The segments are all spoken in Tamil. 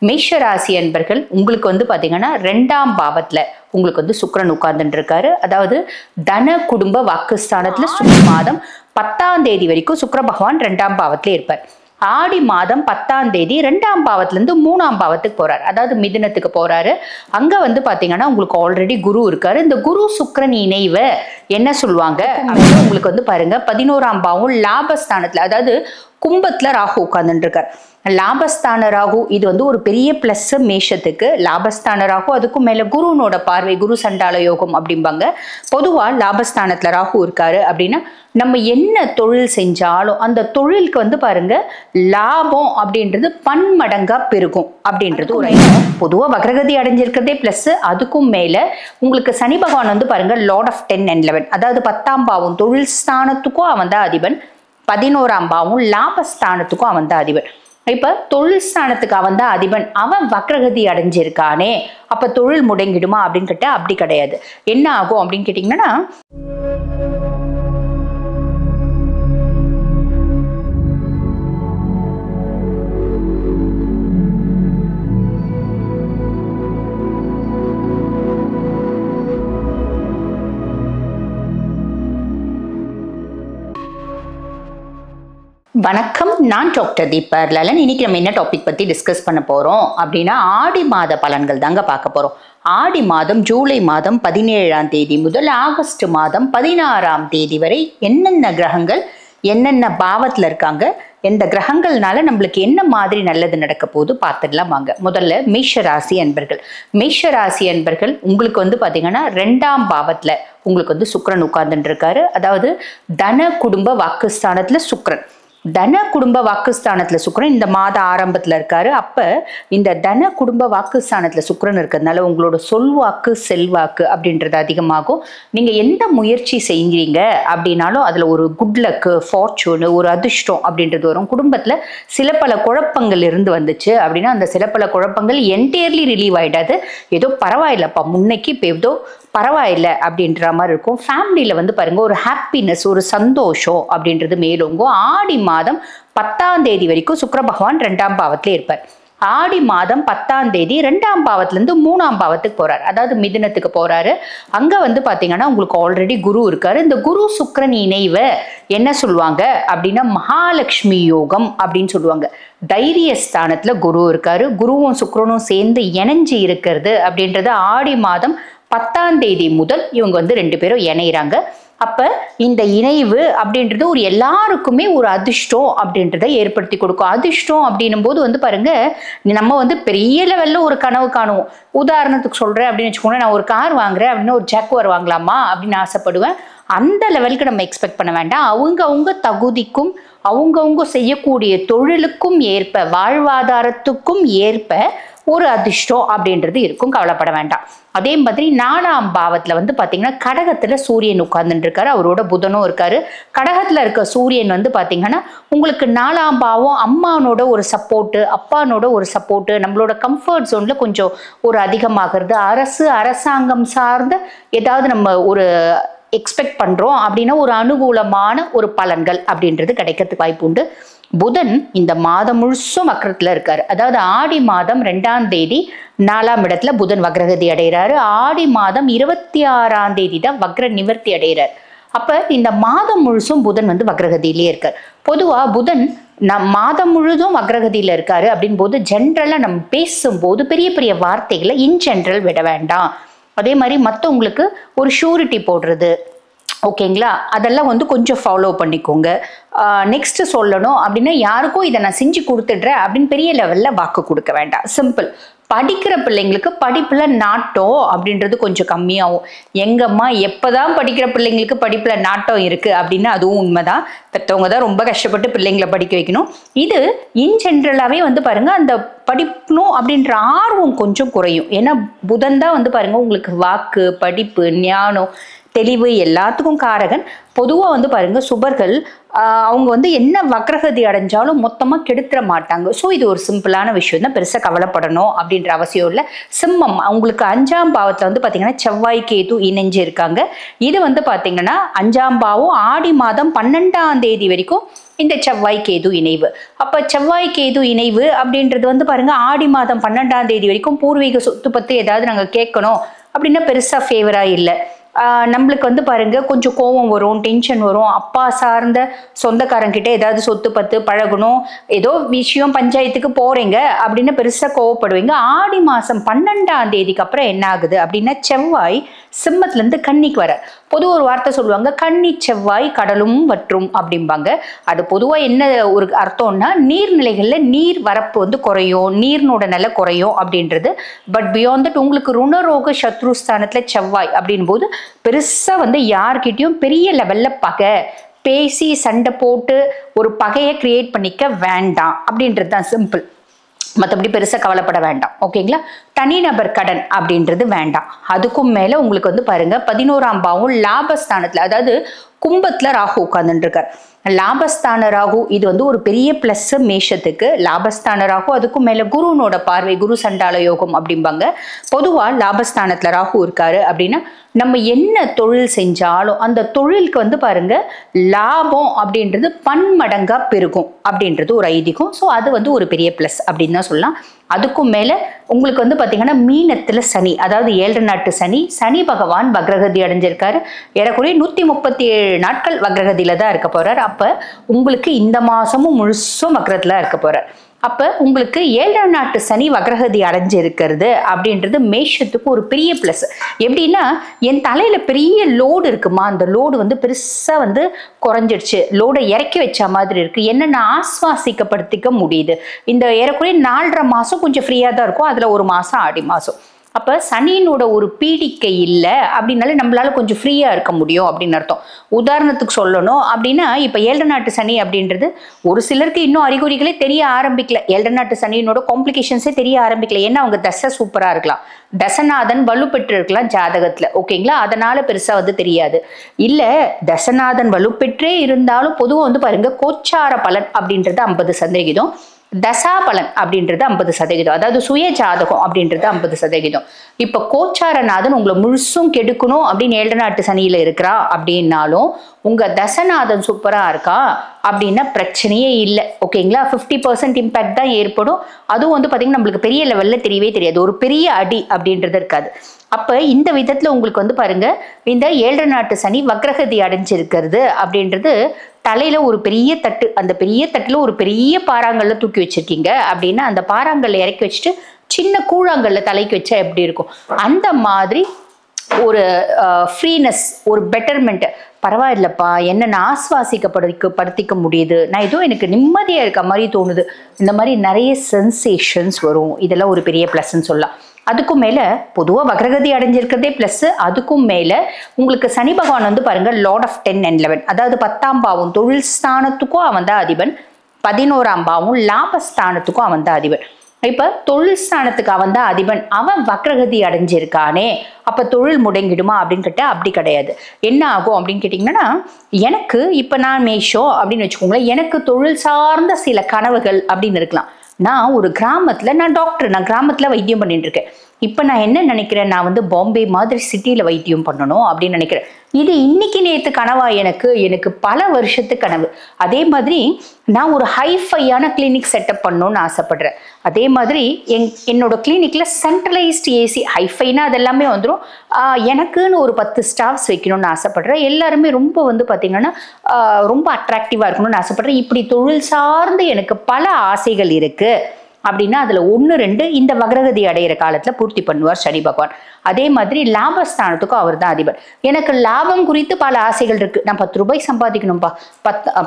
மேஷ ராசி அன்பர்கள் உங்களுக்கு வந்து பாத்தீங்கன்னா 2ஆம் பாவத்துல உங்களுக்கு வந்து சுக்கிரன் உட்கார்ந்துட்டு இருக்காரு. அதாவது தன குடும்ப வாக்குஸ்தானத்துல மாதம் 10ஆம் தேதி வரைக்கும் சுக்கிர பகவான் 2ஆம் பாவத்துல இருப்பார். ஆடி மாதம் 10ஆம் தேதி 2ஆம் பாவத்துல இருந்து 3ஆம் பாவத்துக்கு போறாரு. அதாவது மிதுனத்துக்கு போறாரு. அங்க வந்து பாத்தீங்கன்னா உங்களுக்கு ஆல்ரெடி குரு இருக்காரு. இந்த குரு சுக்கிரன் இணைவை என்ன சொல்லுவாங்க அப்படின்னு உங்களுக்கு வந்து பாருங்க 11ஆம் பாவம் லாபஸ்தானத்துல, அதாவது கும்பத்துல ராகு உட்கார்ந்துட்டு இருக்காரு. லாபஸ்தான ராகு இது வந்து ஒரு பெரிய பிளஸ் மேஷத்துக்கு. லாபஸ்தான ராகு அதுக்கும் மேல குருனோட பார்வை, குரு சண்டால யோகம் அப்படிம்பாங்க. பொதுவா லாபஸ்தானத்துல ராகு இருக்காரு அப்படின்னா நம்ம என்ன தொழில் செஞ்சாலும் அந்த தொழிலுக்கு வந்து பாருங்க லாபம் அப்படின்றது பன்மடங்கா பெருகும் அப்படின்றது ஒரு பொதுவா வக்ரகதி அடைஞ்சிருக்கிறதே பிளஸ். அதுக்கும் மேல உங்களுக்கு சனி பகவான் வந்து பாருங்க லார்ட் ஆஃப் 10 and 11, அதாவது 10ஆம் பாவம் தொழில் ஸ்தானத்துக்கும் அவன் தான் அதிபன், 11ஆம் பாவம் லாபஸ்தானத்துக்கும் அவன் தான் அதிபன். இப்ப தொழில் ஸ்தானத்துக்கு அவன் தான் அதிபன், அவன் வக்ரகதி அடைஞ்சிருக்கானே அப்ப தொழில் முடங்கிடுமா அப்படின்னு கேட்டா அப்படி கிடையாது. என்ன ஆகும் அப்படின்னு கேட்டீங்கன்னா, வணக்கம், நான் டாக்டர் தீபா லலன். இன்னைக்கு நம்ம என்ன டாபிக் பத்தி டிஸ்கஸ் பண்ண போறோம் அப்படின்னா ஆடி மாத பலன்கள் தாங்க பார்க்க போறோம். ஆடி மாதம் ஜூலை மாதம் 17ஆம் தேதி முதல் ஆகஸ்ட் மாதம் 16ஆம் தேதி வரை என்னென்ன கிரகங்கள் என்னென்ன பாவத்துல இருக்காங்க, எந்த கிரகங்கள்னால நம்மளுக்கு என்ன மாதிரி நல்லது நடக்க போகுது பார்த்துடலாம் வாங்க. முதல்ல மேஷ ராசி அன்பர்கள். மேஷ ராசி அன்பர்கள் உங்களுக்கு வந்து பாத்தீங்கன்னா 2ஆம் பாவத்துல உங்களுக்கு வந்து சுக்கிரன் உட்கார்ந்துட்டு இருக்காரு. அதாவது தன குடும்ப வாக்குஸ்தானத்துல சுக்கிரன், தன குடும்ப வாக்குஸ்தானத்துல சுக்கிரன் இந்த மாத ஆரம்பத்துல இருக்காரு. அப்ப இந்த தன குடும்ப வாக்குஸ்தானத்துல சுக்கிரன் இருக்கிறதுனால உங்களோட சொல்வாக்கு செல்வாக்கு அப்படின்றது அதிகமாகும். நீங்க எந்த முயற்சி செய்கிறீங்க அப்படின்னாலும் அதுல ஒரு குட் லக்கு, ஃபார்ச்சூனு, ஒரு அதிர்ஷ்டம் அப்படின்றது வரும். குடும்பத்துல சில பல குழப்பங்கள் இருந்து வந்துச்சு அப்படின்னா அந்த சில பல குழப்பங்கள் என்டையர்லி ரிலீவ் ஆயிடாது. ஏதோ பரவாயில்லப்பா, முன்னைக்கு இப்போ ஏதோ பரவாயில்ல அப்படின்ற மாதிரி இருக்கும். ஃபேமிலியில வந்து பாருங்க ஒரு ஹாப்பினஸ், ஒரு சந்தோஷம் அப்படின்றது மேலோங்கும். ஆடி மாதம் 10ஆம் தேதி வரைக்கும் சுக்கிர பகவான் 2ஆம் பாவத்துல இருப்பார். ஆடி மாதம் 10ஆம் தேதி 2ஆம் பாவத்துல இருந்து 3ஆம் பாவத்துக்கு போறாரு, அதாவது மிதுனத்துக்கு போறாரு. அங்க வந்து பாத்தீங்கன்னா உங்களுக்கு ஆல்ரெடி குரு இருக்காரு. இந்த குரு சுக்கிரன் இணைவை என்ன சொல்லுவாங்க அப்படின்னா மகாலட்சுமி யோகம் அப்படின்னு சொல்லுவாங்க. தைரியஸ்தானத்துல குரு இருக்காரு. குருவும் சுக்கிரனும் சேர்ந்து இணைஞ்சு இருக்கிறது அப்படின்றது ஆடி மாதம் 10ஆம் தேதி முதல் இவங்க வந்து 2 பேரும் இணைகிறாங்க. அப்ப இந்த இணைவு அப்படின்றது ஒரு எல்லாருக்குமே ஒரு அதிர்ஷ்டம் அப்படின்றத ஏற்படுத்தி கொடுக்கும். அதிர்ஷ்டம் அப்படின்னும் போது வந்து பாருங்க நம்ம வந்து பெரிய லெவல்ல ஒரு கனவு காணுவோம். உதாரணத்துக்கு சொல்றேன் அப்படின்னு வச்சுக்கோங்க, நான் ஒரு கார் வாங்குறேன் அப்படின்னு ஒரு ஜாக்குவார் வாங்கலாமா அப்படின்னு ஆசைப்படுவேன். அந்த லெவலுக்கு நம்ம எக்ஸ்பெக்ட் பண்ண வேண்டாம். அவங்க தகுதிக்கும் அவங்க செய்யக்கூடிய தொழிலுக்கும் ஏற்ப, வாழ்வாதாரத்துக்கும் ஏற்ப ஒரு அதிர்ஷ்டம் அப்படின்றது இருக்கும், கவலைப்பட வேண்டாம். அதே மாதிரி 4ஆம் பாவத்துல வந்து பாத்தீங்கன்னா கடகத்துல சூரியன் உட்கார்ந்துட்டு இருக்காரு, அவரோட புதனும் இருக்காரு. கடகத்துல இருக்க சூரியன் வந்து பாத்தீங்கன்னா உங்களுக்கு 4ஆம் பாவம் அம்மானோட ஒரு சப்போர்ட்டு, அப்பானோட ஒரு சப்போர்ட்டு, நம்மளோட கம்ஃபர்ட் ஜோன்ல கொஞ்சம் ஒரு அதிகமாகிறது, அரசாங்கம் சார்ந்த ஏதாவது நம்ம ஒரு எக்ஸ்பெக்ட் பண்றோம் அப்படின்னா ஒரு அனுகூலமான ஒரு பலன்கள் அப்படின்றது கிடைக்கிறதுக்கு வாய்ப்பு உண்டு. புதன் இந்த மாதம் முழுசும் வக்ரத்துல இருக்காரு. அதாவது ஆடி மாதம் 2ஆம் தேதி 4ஆம் இடத்துல புதன் வக்ரகதி அடைகிறாரு. ஆடி மாதம் 26ஆம் தேதி தான் வக்ர நிவர்த்தி அடைகிறார். அப்ப இந்த மாதம் முழுசும் புதன் வந்து வக்ரகதியிலே இருக்கார். பொதுவா புதன் மாதம் முழுதும் வக்ரகதியில இருக்காரு அப்படின் போது ஜென்ரலா நம்ம பேசும்போது பெரிய பெரிய வார்த்தைகளை இன் ஜென்ரல் விட வேண்டாம். அதே மாதிரி மற்றவங்களுக்கு ஒரு ஷூரிட்டி போடுறது, ஓகேங்களா, அதெல்லாம் வந்து கொஞ்சம் ஃபாலோ பண்ணிக்கோங்க. நெக்ஸ்ட் சொல்லணும் அப்படின்னா யாருக்கும் இதை நான் செஞ்சு கொடுத்துடுறேன் அப்படின்னு பெரிய லெவல்ல வாக்கு கொடுக்க வேண்டாம். சிம்பிள். படிக்கிற பிள்ளைங்களுக்கு படிப்புல நாட்டம் அப்படின்றது கொஞ்சம் கம்மியாகும். எங்கம்மா எப்பதான் படிக்கிற பிள்ளைங்களுக்கு படிப்புல நாட்டம் இருக்கு அப்படின்னா அதுவும் உண்மைதான். பெற்றவங்க தான் ரொம்ப கஷ்டப்பட்டு பிள்ளைங்களை படிக்க வைக்கணும். இது இன் ஜென்ரலாவே வந்து பாருங்க அந்த படிக்கணும் அப்படின்ற ஆர்வம் கொஞ்சம் குறையும். ஏன்னா புதன் தான் வந்து பாருங்க உங்களுக்கு வாக்கு, படிப்பு, ஞானம், தெளிவு எல்லாத்துக்கும் காரகன். பொதுவாக வந்து பாருங்க சுபர்கள் அவங்க வந்து என்ன வக்ரகதி அடைஞ்சாலும் மொத்தமாக கெடுத்துட மாட்டாங்க. ஸோ இது ஒரு சிம்பிளான விஷயம் தான், பெருசாக கவலைப்படணும் அப்படின்ற அவசியம் இல்லை. சிம்மம் அவங்களுக்கு 5ஆம் பாவத்தில் வந்து பார்த்தீங்கன்னா செவ்வாய் கேது இணைஞ்சு இருக்காங்க. இது வந்து பார்த்தீங்கன்னா 5ஆம் பாவம் ஆடி மாதம் 12ஆம் தேதி வரைக்கும் இந்த செவ்வாய் கேது இணைவு. அப்ப செவ்வாய் கேது இணைவு அப்படின்றது வந்து பாருங்க ஆடி மாதம் 12ஆம் தேதி வரைக்கும் பூர்வீக சொத்து பத்தி ஏதாவது நாங்க கேட்கணும் அப்படின்னா பெருசா ஃபேவரா இல்லை. நம்மளுக்கு வந்து பாருங்க கொஞ்சம் கோவம் வரும், டென்ஷன் வரும். அப்பா சார்ந்த சொந்தக்காரங்கிட்ட ஏதாவது சொத்து பத்து பழகணும், ஏதோ விஷயம் பஞ்சாயத்துக்கு போறீங்க அப்படின்னு பெருசா கோவப்படுவீங்க. ஆடி மாசம் 12ஆம் தேதிக்கு அப்புறம் என்ன ஆகுது அப்படின்னா செவ்வாய் சிம்மத்துல இருந்து கன்னிக்கு வர. பொதுவா ஒரு வார்த்தை சொல்லுவாங்க, கன்னி செவ்வாய் கடலும் வற்றும் அப்படிம்பாங்க. அது பொதுவா என்ன ஒரு அர்த்தம்னா நீர்நிலைகள்ல நீர் வரப்பு வந்து குறையும், நீர்னோட நிலை குறையும் அப்படின்றது. பட் பியாண்ட் தட் உங்களுக்கு ருணரோக சத்ருஸ்தானத்துல செவ்வாய் அப்படின் போது பெருசா வந்து யார்கிட்டயும் பெரிய லெவல்ல பகை பேசி சண்டை போட்டு ஒரு பகையை கிரியேட் பண்ணிக்க வேண்டாம் அப்படின்றது தான் சிம்பிள். மற்றபடி பெருசாக கவலைப்பட வேண்டாம். ஓகேங்களா? தனிநபர் கடன் அப்படின்றது வேண்டாம். அதுக்கும் மேலே உங்களுக்கு வந்து பாருங்க 11ஆம் பாவம் லாபஸ்தானத்தில், அதாவது கும்பத்தில் ராகு உட்கார்ந்துட்டு இருக்கார். லாபஸ்தான ராகு இது வந்து ஒரு பெரிய பிளஸ் மேஷத்துக்கு. லாபஸ்தான ராகு அதுக்கும் மேல குருனோட பார்வை, குரு சண்டால யோகம் அப்படிம்பாங்க. பொதுவா லாபஸ்தானத்துல ராகு இருக்காரு அப்படின்னா நம்ம என்ன தொழில் செஞ்சாலும் அந்த தொழிலுக்கு வந்து பாருங்க லாபம் அப்படின்றது பன்மடங்கா பெருகும் அப்படின்றது ஒரு ஐதீகம். ஸோ அது வந்து ஒரு பெரிய பிளஸ் அப்படின்னு தான் சொல்லலாம். அதுக்கும் மேல உங்களுக்கு வந்து பாத்தீங்கன்னா மீனத்துல சனி, அதாவது 7 நாட்டு சனி, சனி பகவான் வக்ரகதி அடைஞ்சிருக்காரு. ஏறக்குறைய 137 நாட்கள் வக்ரகதியில தான் இருக்க போறார். அப்ப உங்களுக்கு இந்த மாசமும் முழுசும் வக்ரத்துல இருக்க போறார். அப்ப உங்களுக்கு 7 நாட்டு சனி வக்ரகதி அடைஞ்சு இருக்கிறது அப்படின்றது மேஷத்துக்கு ஒரு பெரிய பிளஸ். எப்படின்னா என் தலையில பெரிய லோடு இருக்குமா, அந்த லோடு வந்து பெருசா வந்து குறைஞ்சிடுச்சு, லோடை இறக்கி வச்ச மாதிரி இருக்கு, என்னென்ன ஆஸ்வாசிக்கப்படுத்திக்க முடியுது. இந்த ஏறக்குறைய 4.5 மாசம் கொஞ்சம் ஃப்ரீயா தான் இருக்கும், அதுல ஒரு மாசம் ஆடி மாசம். அப்ப சனியினோட ஒரு பீடிக்கை இல்லை அப்படின்னாலே நம்மளால கொஞ்சம் ஃப்ரீயா இருக்க முடியும் அப்படின்னு அர்த்தம். உதாரணத்துக்கு சொல்லணும் அப்படின்னா இப்ப 7 நாட்டு சனி அப்படின்றது ஒரு சிலருக்கு இன்னும் அறிகுறிகளே தெரிய ஆரம்பிக்கல, 7 நாட்டு சனியினோட காம்ப்ளிகேஷன்ஸே தெரிய ஆரம்பிக்கல. ஏன்னா அவங்க தசை சூப்பரா இருக்கலாம், தசநாதன் வலு பெற்று இருக்கலாம் ஜாதகத்துல. ஓகேங்களா? அதனால பெருசா வந்து தெரியாது. இல்ல தசநாதன் வலுப்பெற்றே இருந்தாலும் பொதுவாக வந்து பாருங்க கோச்சார பலன் அப்படின்றது 50%, தசா பலன் அப்படின்றது 50%, அதாவது சுய ஜாதகம் அப்படின்றது 50%. இப்ப கோச்சாரநாதன் உங்களை முழுசும் கெடுக்கணும் அப்படின்னு 7 நாட்டு சனியில இருக்கிறா அப்படின்னாலும் உங்க தசநாதன் சூப்பரா இருக்கா அப்படின்னா பிரச்சனையே இல்லை. ஓகேங்களா? 50% இம்பாக்ட் தான் ஏற்படும். அதுவும் வந்து பாத்தீங்கன்னா நம்மளுக்கு பெரிய லெவல்ல தெரியவே தெரியாது, ஒரு பெரிய அடி அப்படின்றது இருக்காது. அப்ப இந்த விதத்துல உங்களுக்கு வந்து பாருங்க இந்த 7 நாட்டு சனி வக்ரகதி அடைஞ்சிருக்கிறது அப்படின்றது தலையில ஒரு பெரிய தட்டு, அந்த பெரிய தட்டுல ஒரு பெரிய பாறாங்கல்ல தூக்கி வச்சிருக்கீங்க அப்படின்னா அந்த பாறாங்கல்ல இறக்கி வச்சுட்டு சின்ன கூழாங்கல்ல தலைக்கு வச்சா எப்படி இருக்கும், அந்த மாதிரி ஒரு ஃப்ரீனஸ், ஒரு பெட்டர்மெண்ட். பரவாயில்லப்பா, என்ன நான் ஆஸ்வாசிக்கப்படுத்திக்க முடியுது, நான் ஏதோ எனக்கு நிம்மதியா இருக்க மாதிரி தோணுது, இந்த மாதிரி நிறைய சென்சேஷன்ஸ் வரும். இதெல்லாம் ஒரு பெரிய பிளஸ்ன்னு சொல்லலாம். அதுக்கும் மேல பொதுவாக வக்ரகதி அடைஞ்சிருக்கிறதே பிளஸ். அதுக்கும் மேல உங்களுக்கு சனி பகவான் வந்து பாருங்க லார்ட் ஆஃப் 10 and 11, அதாவது 10ஆம் பாவம் தொழில் ஸ்தானத்துக்கும் அவன் தான் அதிபன், 11ஆம் பாவம் லாபஸ்தானத்துக்கும் அவன் தான் அதிபன். இப்ப தொழில் ஸ்தானத்துக்கு அவன் தான் அதிபன், அவன் வக்ரகதி அடைஞ்சிருக்கானே, அப்ப தொழில் முடங்கிடுமா அப்படின்னு கேட்டா அப்படி கிடையாது. என்ன ஆகும் அப்படின்னு கேட்டீங்கன்னா எனக்கு இப்ப நான் மேஷம் அப்படின்னு வச்சுக்கோங்களேன், எனக்கு தொழில் சார்ந்த சில கனவுகள் அப்படின்னு இருக்கலாம். நான் ஒரு கிராமத்துல, நான் டாக்டர், நான் கிராமத்துல வைத்தியம் பண்ணிட்டு இருக்கேன். இப்ப நான் என்ன நினைக்கிறேன், நான் வந்து பாம்பே மாதிரி சிட்டியில வைத்தியம் பண்ணணும் அப்படின்னு நினைக்கிறேன். இது இன்னைக்கு நேத்து கனவா, எனக்கு பல வருஷத்து கனவு. அதே மாதிரி நான் ஒரு ஹைஃபையான கிளினிக் செட்டப் பண்ணணும்னு ஆசைப்படுறேன். அதே மாதிரி என்னோட கிளினிக்ல சென்ட்ரலைஸ்ட் ஏசி, ஹைஃபைனா அதெல்லாமே வந்துடும். எனக்குன்னு ஒரு 10 ஸ்டாஃப்ஸ் வைக்கணும்னு ஆசைப்படுறேன். எல்லாருமே ரொம்ப வந்து பார்த்தீங்கன்னா ரொம்ப அட்ராக்டிவா இருக்கணும்னு ஆசைப்படுறேன். இப்படி தொழில் சார்ந்து எனக்கு பல ஆசைகள் இருக்கு அப்படின்னா அதுல 1-2 இந்த வக்ரகதி அடையிற காலத்துல பூர்த்தி பண்ணுவார் சனி பகவான். அதே மாதிரி லாபஸ்தானத்துக்கும் அவர் தான் அதிபர். எனக்கு லாபம் குறித்து பல ஆசைகள் இருக்கு. நான் 10 ரூபாய் சம்பாதிக்கணும்பா,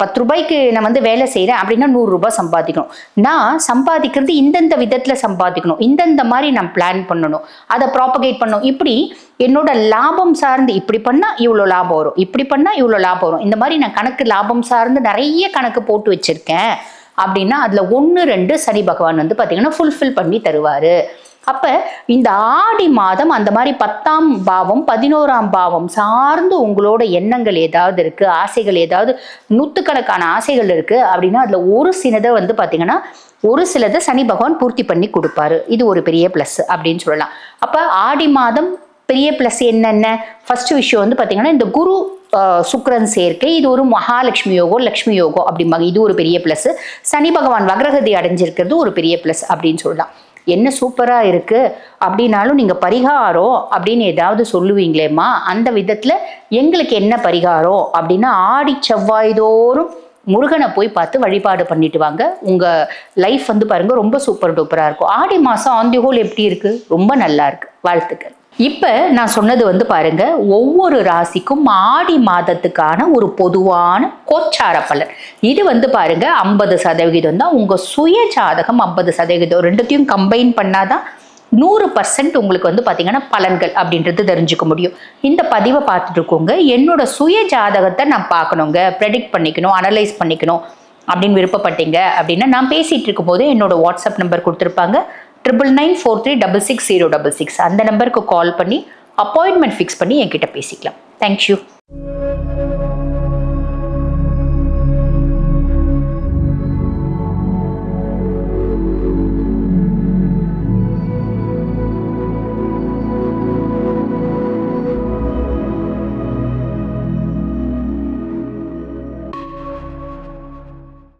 10 ரூபாய்க்கு நான் வந்து வேலை செய்யறேன் அப்படின்னா 100 ரூபாய் சம்பாதிக்கணும். நான் சம்பாதிக்கிறது இந்தந்த விதத்துல சம்பாதிக்கணும், இந்தந்த மாதிரி நான் பிளான் பண்ணணும், அதை ப்ராபகேட் பண்ணணும். இப்படி என்னோட லாபம் சார்ந்து இப்படி பண்ணா இவ்வளோ லாபம் வரும், இப்படி பண்ணா இவ்வளோ லாபம் வரும், இந்த மாதிரி நான் கணக்கு லாபம் சார்ந்து நிறைய கணக்கு போட்டு வச்சிருக்கேன் அப்படின்னா அதுல 1-2 சனி பகவான் வந்து பாத்தீங்கன்னா ஃபுல்ஃபில் பண்ணி தருவாரு. அப்ப இந்த ஆடி மாதம் அந்த மாதிரி 10ஆம் பாவம் 11ஆம் பாவம் சார்ந்து உங்களோட எண்ணங்கள் ஏதாவது இருக்கு, ஆசைகள் ஏதாவது, நூற்றுக்கணக்கான ஆசைகள் இருக்கு அப்படின்னா அதுல ஒரு சிலதை வந்து பாத்தீங்கன்னா ஒரு சிலதை சனி பகவான் பூர்த்தி பண்ணி கொடுப்பாரு. இது ஒரு பெரிய பிளஸ் அப்படின்னு சொல்லலாம். அப்ப ஆடி மாதம் பெரிய பிளஸ் என்னென்ன, ஃபர்ஸ்ட் விஷயம் வந்து பாத்தீங்கன்னா இந்த குரு சுக்கிரன் சேர்க்கை, இது ஒரு மகாலட்சுமி யோகம், லக்ஷ்மி யோகம் அப்படிம்பாங்க. இது ஒரு பெரிய பிளஸ். சனி பகவான் வக்ரகதி அடைஞ்சிருக்கிறது ஒரு பெரிய பிளஸ் அப்படின்னு சொல்லலாம். என்ன சூப்பரா இருக்கு அப்படின்னாலும் நீங்க பரிகாரம் அப்படின்னு ஏதாவது சொல்லுவீங்களேம்மா, அந்த விதத்துல எங்களுக்கு என்ன பரிகாரம் அப்படின்னா, ஆடி செவ்வாய் தோறும் முருகனை போய் பார்த்து வழிபாடு பண்ணிட்டு வாங்க. உங்க லைஃப் வந்து பாருங்க ரொம்ப சூப்பர் டூப்பரா இருக்கும். ஆடி மாசம் ஆன் தி ஹோல் எப்படி இருக்கு? ரொம்ப நல்லா இருக்கு. வாழ்த்துக்கள். இப்ப நான் சொன்னது வந்து பாருங்க, ஒவ்வொரு ராசிக்கும் ஆடி மாதத்துக்கான ஒரு பொதுவான கோச்சார பலன். இது வந்து பாருங்க 50% தான். உங்க சுய ஜாதகம் 50%, ரெண்டுத்தையும் கம்பைன் பண்ணாதான் 100% உங்களுக்கு வந்து பாத்தீங்கன்னா பலன்கள் அப்படின்றது தெரிஞ்சுக்க முடியும். இந்த பதிவை பார்த்துட்டு இருக்கோங்க, என்னோட சுய ஜாதகத்தை நான் பார்க்கணுங்க, ப்ரெடிக்ட் பண்ணிக்கணும், அனலைஸ் பண்ணிக்கணும் அப்படின்னு விருப்பப்பட்டீங்க அப்படின்னா, நான் பேசிட்டு இருக்கும் போது என்னோட வாட்ஸ்அப் நம்பர் கொடுத்துருப்பாங்க, 9994366066. அந்த நம்பருக்கு கால் பண்ணி அப்பாயின்மெண்ட் ஃபிக்ஸ் பண்ணி என்கிட்ட பேசிக்கலாம். தேங்க்யூ.